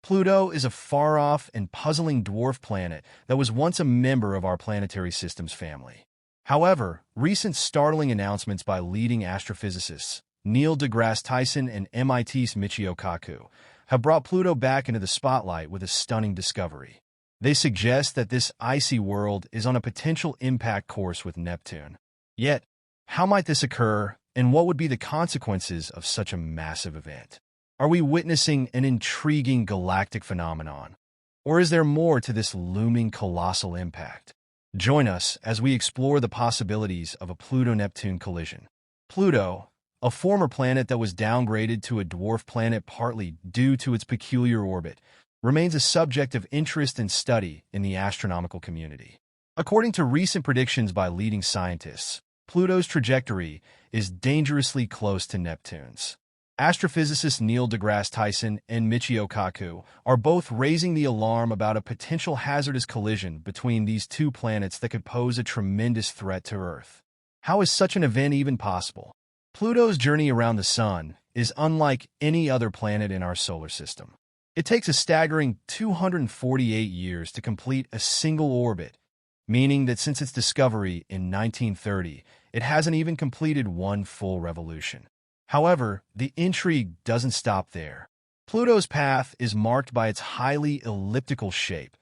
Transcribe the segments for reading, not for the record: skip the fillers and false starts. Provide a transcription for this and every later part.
Pluto is a far-off and puzzling dwarf planet that was once a member of our planetary system's family. However, recent startling announcements by leading astrophysicists Neil deGrasse Tyson and MIT's Michio Kaku have brought Pluto back into the spotlight with a stunning discovery. They suggest that this icy world is on a potential impact course with Neptune. Yet, how might this occur, and what would be the consequences of such a massive event? Are we witnessing an intriguing galactic phenomenon? Or is there more to this looming colossal impact? Join us as we explore the possibilities of a Pluto-Neptune collision. Pluto, a former planet that was downgraded to a dwarf planet partly due to its peculiar orbit, remains a subject of interest and study in the astronomical community. According to recent predictions by leading scientists, Pluto's trajectory is dangerously close to Neptune's. Astrophysicists Neil deGrasse Tyson and Michio Kaku are both raising the alarm about a potential hazardous collision between these two planets that could pose a tremendous threat to Earth. How is such an event even possible? Pluto's journey around the Sun is unlike any other planet in our solar system. It takes a staggering 248 years to complete a single orbit, meaning that since its discovery in 1930, it hasn't even completed one full revolution. However, the intrigue doesn't stop there. Pluto's path is marked by its highly elliptical shape,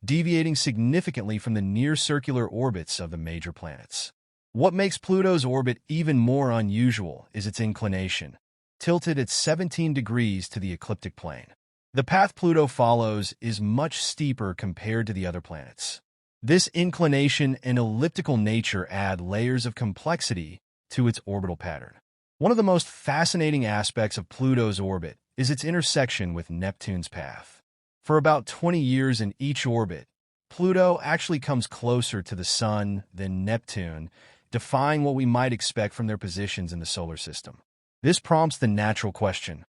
deviating significantly from the near-circular orbits of the major planets. What makes Pluto's orbit even more unusual is its inclination, tilted at 17 degrees to the ecliptic plane. The path Pluto follows is much steeper compared to the other planets. This inclination and elliptical nature add layers of complexity to its orbital pattern. One of the most fascinating aspects of Pluto's orbit is its intersection with Neptune's path. For about 20 years in each orbit, Pluto actually comes closer to the Sun than Neptune, defying what we might expect from their positions in the solar system. This prompts the natural question: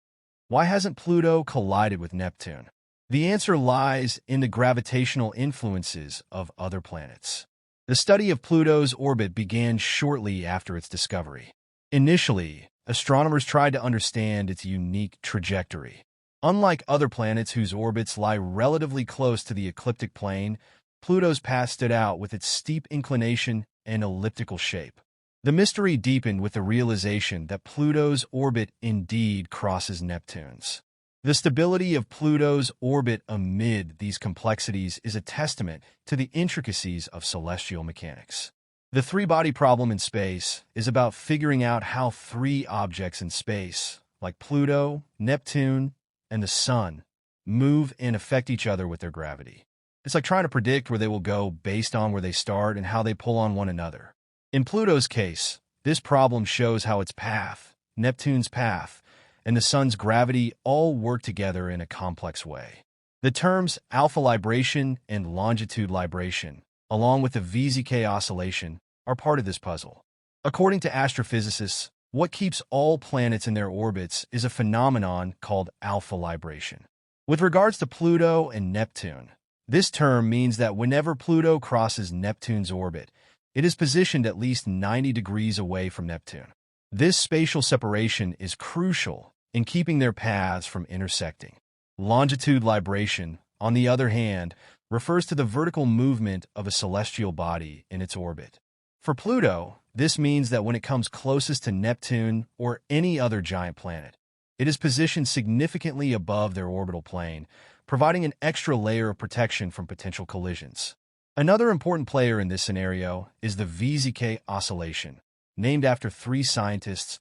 why hasn't Pluto collided with Neptune? The answer lies in the gravitational influences of other planets. The study of Pluto's orbit began shortly after its discovery. Initially, astronomers tried to understand its unique trajectory. Unlike other planets whose orbits lie relatively close to the ecliptic plane, Pluto's path stood out with its steep inclination and elliptical shape. The mystery deepened with the realization that Pluto's orbit indeed crosses Neptune's. The stability of Pluto's orbit amid these complexities is a testament to the intricacies of celestial mechanics. The three-body problem in space is about figuring out how three objects in space, like Pluto, Neptune, and the Sun, move and affect each other with their gravity. It's like trying to predict where they will go based on where they start and how they pull on one another. In Pluto's case, this problem shows how its path, Neptune's path, and the Sun's gravity all work together in a complex way. The terms alpha libration and longitude libration, along with the VZK oscillation, are part of this puzzle. According to astrophysicists, what keeps all planets in their orbits is a phenomenon called alpha libration. With regards to Pluto and Neptune, this term means that whenever Pluto crosses Neptune's orbit, it is positioned at least 90 degrees away from Neptune. This spatial separation is crucial in keeping their paths from intersecting. Longitude libration, on the other hand, refers to the vertical movement of a celestial body in its orbit. For Pluto, this means that when it comes closest to Neptune or any other giant planet, it is positioned significantly above their orbital plane, providing an extra layer of protection from potential collisions. Another important player in this scenario is the VZK oscillation, named after three scientists,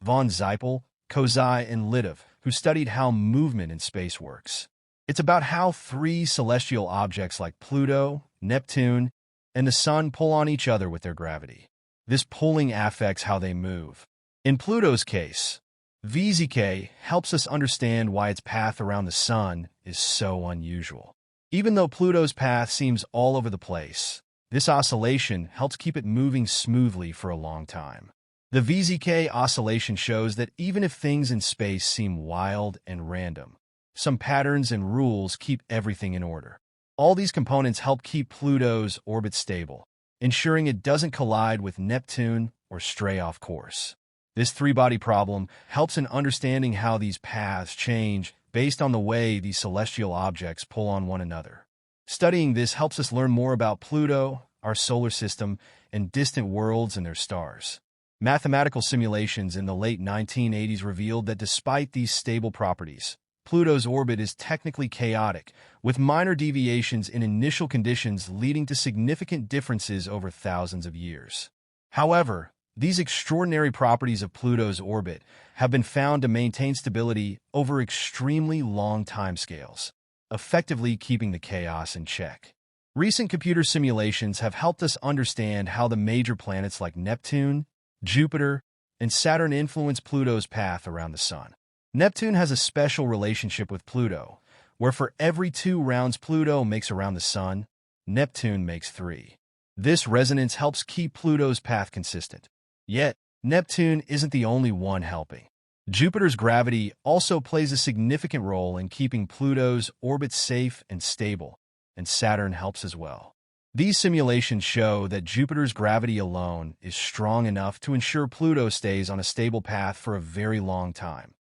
von Zeipel, Kozai, and Litov, who studied how movement in space works. It's about how three celestial objects like Pluto, Neptune, and the Sun pull on each other with their gravity. This pulling affects how they move. In Pluto's case, VZK helps us understand why its path around the Sun is so unusual. Even though Pluto's path seems all over the place, this oscillation helps keep it moving smoothly for a long time. The VZK oscillation shows that even if things in space seem wild and random, some patterns and rules keep everything in order. All these components help keep Pluto's orbit stable, ensuring it doesn't collide with Neptune or stray off course. This three-body problem helps in understanding how these paths change based on the way these celestial objects pull on one another. Studying this helps us learn more about Pluto, our solar system, and distant worlds and their stars. Mathematical simulations in the late 1980s revealed that despite these stable properties, Pluto's orbit is technically chaotic, with minor deviations in initial conditions leading to significant differences over thousands of years. However, these extraordinary properties of Pluto's orbit have been found to maintain stability over extremely long timescales, effectively keeping the chaos in check. Recent computer simulations have helped us understand how the major planets like Neptune, Jupiter, and Saturn influence Pluto's path around the Sun. Neptune has a special relationship with Pluto, where for every 2 rounds Pluto makes around the Sun, Neptune makes 3. This resonance helps keep Pluto's path consistent. Yet, Neptune isn't the only one helping. Jupiter's gravity also plays a significant role in keeping Pluto's orbit safe and stable, and Saturn helps as well. These simulations show that Jupiter's gravity alone is strong enough to ensure Pluto stays on a stable path for a very long time,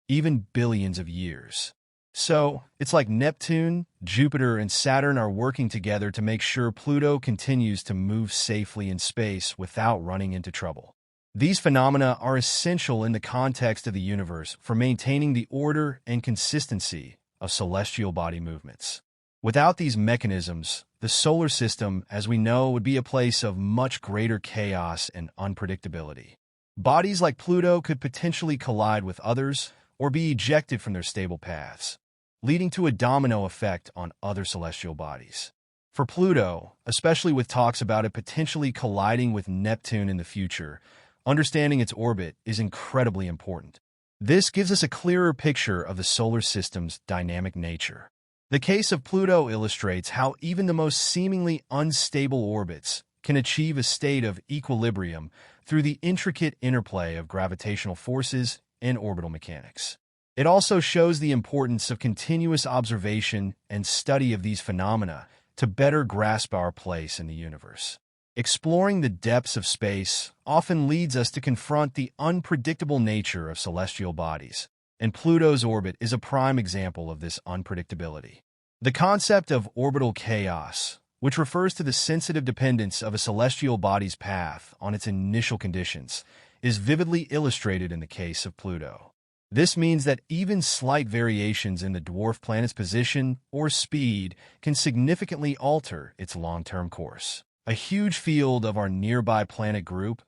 even billions of years. So, it's like Neptune, Jupiter, and Saturn are working together to make sure Pluto continues to move safely in space without running into trouble. These phenomena are essential in the context of the universe for maintaining the order and consistency of celestial body movements. Without these mechanisms, the solar system, as we know, would be a place of much greater chaos and unpredictability. Bodies like Pluto could potentially collide with others or be ejected from their stable paths, leading to a domino effect on other celestial bodies. For Pluto, especially with talks about it potentially colliding with Neptune in the future, understanding its orbit is incredibly important. This gives us a clearer picture of the solar system's dynamic nature. The case of Pluto illustrates how even the most seemingly unstable orbits can achieve a state of equilibrium through the intricate interplay of gravitational forces and orbital mechanics. It also shows the importance of continuous observation and study of these phenomena to better grasp our place in the universe. Exploring the depths of space often leads us to confront the unpredictable nature of celestial bodies, and Pluto's orbit is a prime example of this unpredictability. The concept of orbital chaos, which refers to the sensitive dependence of a celestial body's path on its initial conditions, is vividly illustrated in the case of Pluto. This means that even slight variations in the dwarf planet's position or speed can significantly alter its long-term course. A huge field of our nearby planet group,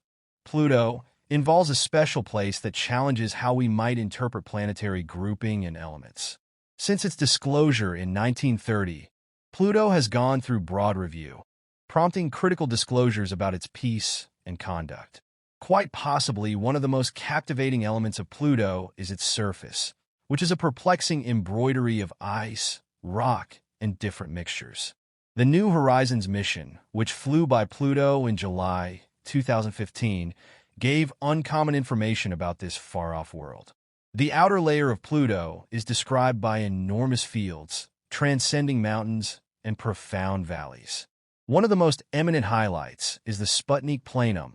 Pluto, involves a special place that challenges how we might interpret planetary grouping and elements. Since its disclosure in 1930, Pluto has gone through broad review, prompting critical disclosures about its peace and conduct. Quite possibly, one of the most captivating elements of Pluto is its surface, which is a perplexing embroidery of ice, rock, and different mixtures. The New Horizons mission, which flew by Pluto in July 2015, gave uncommon information about this far-off world. The outer layer of Pluto is described by enormous fields, transcending mountains, and profound valleys. One of the most eminent highlights is the Sputnik Planum,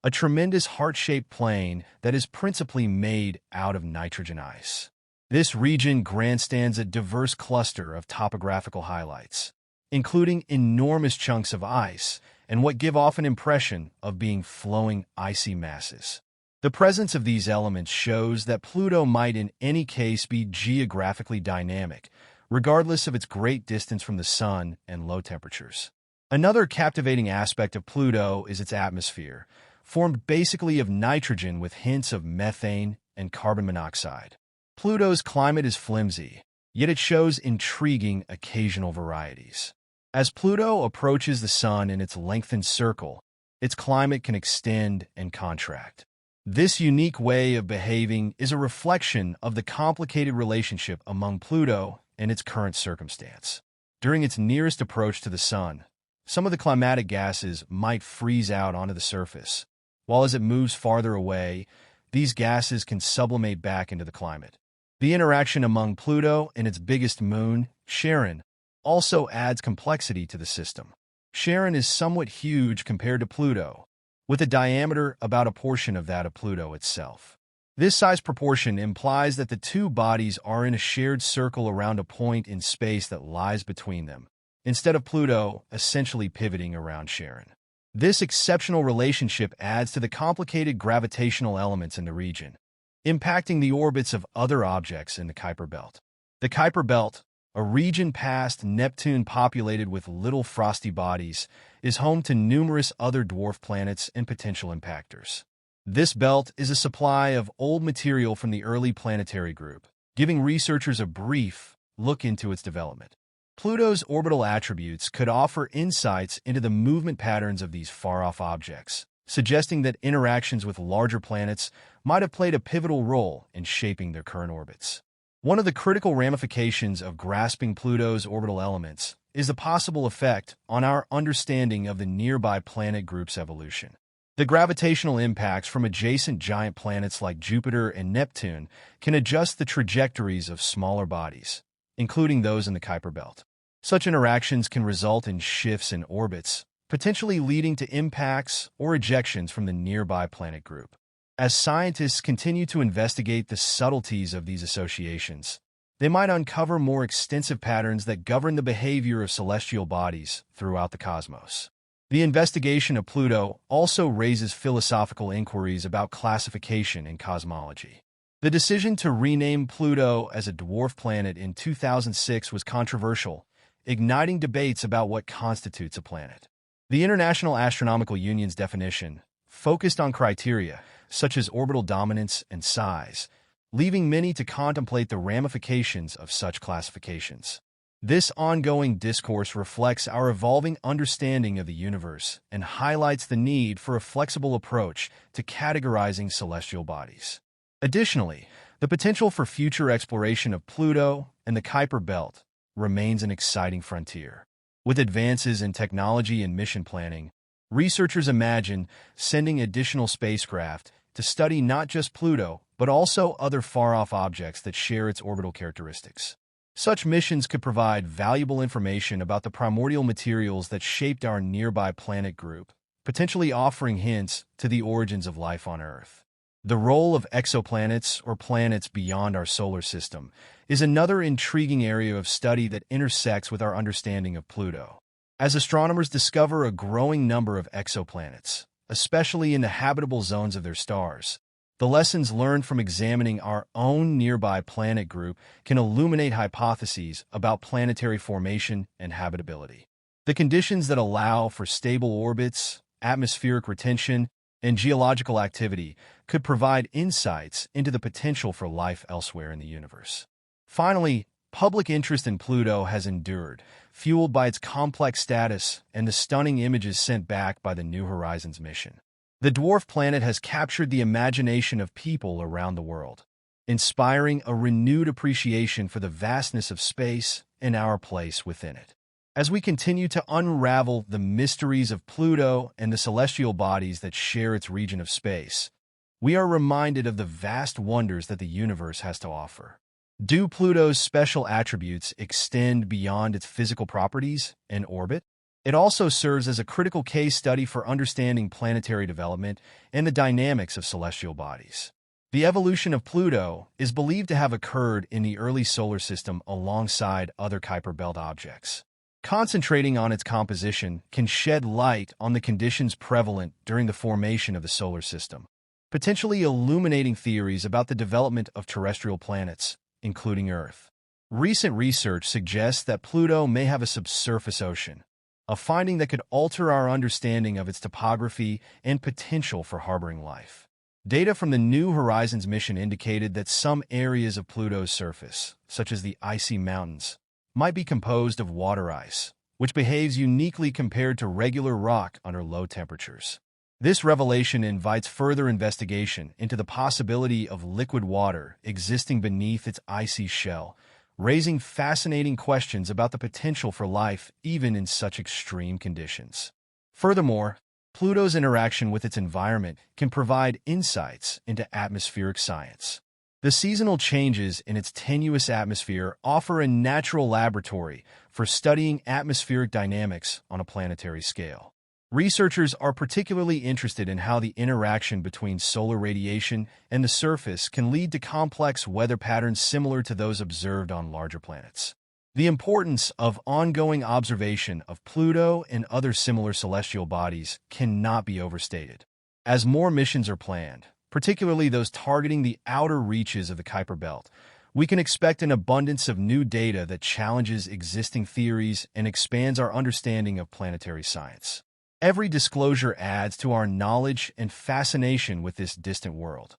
a tremendous heart-shaped plain that is principally made out of nitrogen ice. This region grandstands a diverse cluster of topographical highlights, including enormous chunks of ice and what give off an impression of being flowing icy masses. The presence of these elements shows that Pluto might in any case be geographically dynamic, regardless of its great distance from the Sun and low temperatures. Another captivating aspect of Pluto is its atmosphere, formed basically of nitrogen with hints of methane and carbon monoxide. Pluto's climate is flimsy, yet it shows intriguing occasional varieties. As Pluto approaches the Sun in its lengthened circle, its climate can extend and contract. This unique way of behaving is a reflection of the complicated relationship among Pluto and its current circumstance. During its nearest approach to the Sun, some of the climatic gases might freeze out onto the surface, while as it moves farther away, these gases can sublimate back into the climate. The interaction among Pluto and its biggest moon, Charon, also adds complexity to the system. Charon is somewhat huge compared to Pluto, with a diameter about a portion of that of Pluto itself. This size proportion implies that the two bodies are in a shared circle around a point in space that lies between them, instead of Pluto essentially pivoting around Charon. This exceptional relationship adds to the complicated gravitational elements in the region, impacting the orbits of other objects in the Kuiper Belt. The Kuiper Belt, a region past Neptune populated with little frosty bodies, is home to numerous other dwarf planets and potential impactors. This belt is a supply of old material from the early Planetary group, giving researchers a brief look into its development. Pluto's orbital attributes could offer insights into the movement patterns of these far-off objects, suggesting that interactions with larger planets might have played a pivotal role in shaping their current orbits. One of the critical ramifications of grasping Pluto's orbital elements is the possible effect on our understanding of the nearby planet group's evolution. The gravitational impacts from adjacent giant planets like Jupiter and Neptune can adjust the trajectories of smaller bodies, including those in the Kuiper Belt. Such interactions can result in shifts in orbits, potentially leading to impacts or ejections from the nearby planet group. As scientists continue to investigate the subtleties of these associations, they might uncover more extensive patterns that govern the behavior of celestial bodies throughout the cosmos. The investigation of Pluto also raises philosophical inquiries about classification in cosmology. The decision to rename Pluto as a dwarf planet in 2006 was controversial, igniting debates about what constitutes a planet. The International Astronomical Union's definition focused on criteria such as orbital dominance and size, leaving many to contemplate the ramifications of such classifications. This ongoing discourse reflects our evolving understanding of the universe and highlights the need for a flexible approach to categorizing celestial bodies. Additionally, the potential for future exploration of Pluto and the Kuiper Belt remains an exciting frontier. With advances in technology and mission planning, researchers imagine sending additional spacecraft to study not just Pluto, but also other far-off objects that share its orbital characteristics. Such missions could provide valuable information about the primordial materials that shaped our nearby planet group, potentially offering hints to the origins of life on Earth. The role of exoplanets, or planets beyond our solar system, is another intriguing area of study that intersects with our understanding of Pluto. As astronomers discover a growing number of exoplanets, especially in the habitable zones of their stars, the lessons learned from examining our own nearby planet group can illuminate hypotheses about planetary formation and habitability. The conditions that allow for stable orbits, atmospheric retention, and geological activity could provide insights into the potential for life elsewhere in the universe. Finally, public interest in Pluto has endured, fueled by its complex status and the stunning images sent back by the New Horizons mission. The dwarf planet has captured the imagination of people around the world, inspiring a renewed appreciation for the vastness of space and our place within it. As we continue to unravel the mysteries of Pluto and the celestial bodies that share its region of space, we are reminded of the vast wonders that the universe has to offer. Do Pluto's special attributes extend beyond its physical properties and orbit? It also serves as a critical case study for understanding planetary development and the dynamics of celestial bodies. The evolution of Pluto is believed to have occurred in the early solar system alongside other Kuiper Belt objects. Concentrating on its composition can shed light on the conditions prevalent during the formation of the solar system, potentially illuminating theories about the development of terrestrial planets, including Earth. Recent research suggests that Pluto may have a subsurface ocean, a finding that could alter our understanding of its topography and potential for harboring life. Data from the New Horizons mission indicated that some areas of Pluto's surface, such as the icy mountains, might be composed of water ice, which behaves uniquely compared to regular rock under low temperatures. This revelation invites further investigation into the possibility of liquid water existing beneath its icy shell, raising fascinating questions about the potential for life even in such extreme conditions. Furthermore, Pluto's interaction with its environment can provide insights into atmospheric science. The seasonal changes in its tenuous atmosphere offer a natural laboratory for studying atmospheric dynamics on a planetary scale. Researchers are particularly interested in how the interaction between solar radiation and the surface can lead to complex weather patterns similar to those observed on larger planets. The importance of ongoing observation of Pluto and other similar celestial bodies cannot be overstated. As more missions are planned, particularly those targeting the outer reaches of the Kuiper Belt, we can expect an abundance of new data that challenges existing theories and expands our understanding of planetary science. Every disclosure adds to our knowledge and fascination with this distant world.